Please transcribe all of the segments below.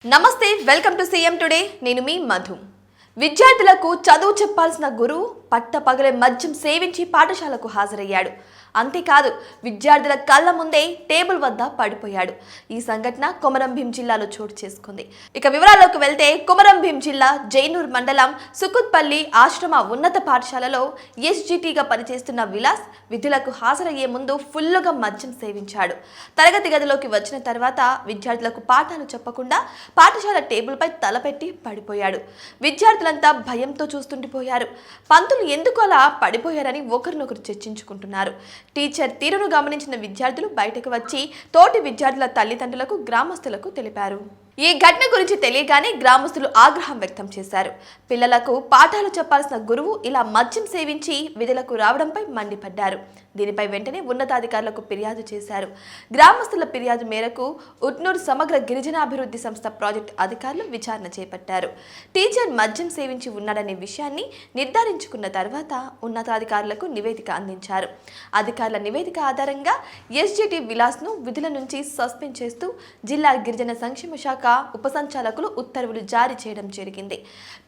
నమస్తే welcome to CM today నేను మీ మధు విద్యార్థులకు చదువు చెప్పాల్సిన గురువు పట్టపగలే మద్యం సేవించి పాఠశాలకు హాజరయ్యాడు అంతేకాదు విద్యార్థుల కళ్ళ ముందే టేబుల్ వద్ద పడిపోయాడు ఈ సంఘటన కొమరంభీం జిల్లాలో చోటు చేసుకుంది ఇక వివరాల్లోకి వెళ్తే కొమరంభీం జిల్లా జైనూర్ మండలం సుకుత్పల్లి ఆశ్రమ ఉన్నత పాఠశాలలో ఎస్జిటిగా పనిచేస్తున్న విలాస్ విధులకు హాజరయ్యే ముందు ఫుల్లుగా మద్యం సేవించాడు తరగతి గదిలోకి వచ్చిన తర్వాత విద్యార్థులకు పాఠాలు చెప్పకుండా పాఠశాల టేబుల్పై తలపెట్టి పడిపోయాడు విద్యార్థులంతా భయంతో చూస్తుండిపోయారు పంతులు ఎందుకు అలా పడిపోయారని ఒకరినొకరు చర్చించుకుంటున్నారు టీచర్ తీరును గమనించిన విద్యార్థులు బయటకు వచ్చి తోటి విద్యార్థుల తల్లిదండ్రులకు గ్రామస్తులకు తెలిపారు ఈ ఘటన గురించి తెలియగానే గ్రామస్తులు ఆగ్రహం వ్యక్తం చేశారు పిల్లలకు పాఠాలు చెప్పాల్సిన గురువు ఇలా మద్యం సేవించి విధులకు రావడంపై మండిపడ్డారు దీనిపై వెంటనే ఉన్నతాధికారులకు ఫిర్యాదు చేశారు గ్రామస్తుల ఫిర్యాదు మేరకు ఉట్నూర్ సమగ్ర గిరిజనాభివృద్ధి సంస్థ ప్రాజెక్టు అధికారులు విచారణ చేపట్టారు టీచర్ మద్యం సేవించి ఉన్నాడనే విషయాన్ని నిర్ధారించుకున్న తర్వాత ఉన్నతాధికారులకు నివేదిక అందించారు అధికారుల నివేదిక ఆధారంగా ఎస్జిటి విలాస్ను విధుల నుంచి సస్పెండ్ చేస్తూ జిల్లా గిరిజన సంక్షేమ శాఖ ఉప సంచాలకులు ఉత్తర్వులు జారీ చేయడం జరిగింది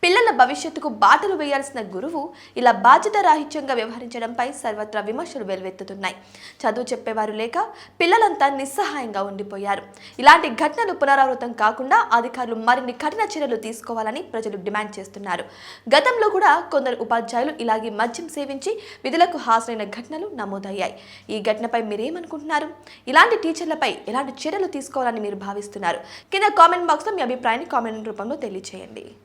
పిల్లల భవిష్యత్తుకు బాటలు వేయాల్సిన గురువు ఇలా బాధ్యత రాహిత్యంగా వ్యవహరించడంపై సర్వత్రా విమర్శలు వెల్లువెత్తుతున్నాయి చదువు చెప్పేవారు లేక పిల్లలంతా నిస్సహాయంగా ఉండిపోయారు ఇలాంటి ఘటనలు పునరావృతం కాకుండా అధికారులు మరిన్ని కఠిన చర్యలు తీసుకోవాలని ప్రజలు డిమాండ్ చేస్తున్నారు గతంలో కూడా కొందరు ఉపాధ్యాయులు ఇలాగే మద్యం సేవించి విధులకు హాజరైన ఘటనలు నమోదయ్యాయి ఈ ఘటనపై మీరేమనుకుంటున్నారు ఇలాంటి టీచర్లపై ఎలాంటి చర్యలు తీసుకోవాలని మీరు భావిస్తున్నారు కింద కామెంట్ బాక్స్లో మీ అభిప్రాయాన్ని కామెంట్ రూపంలో తెలియజేయండి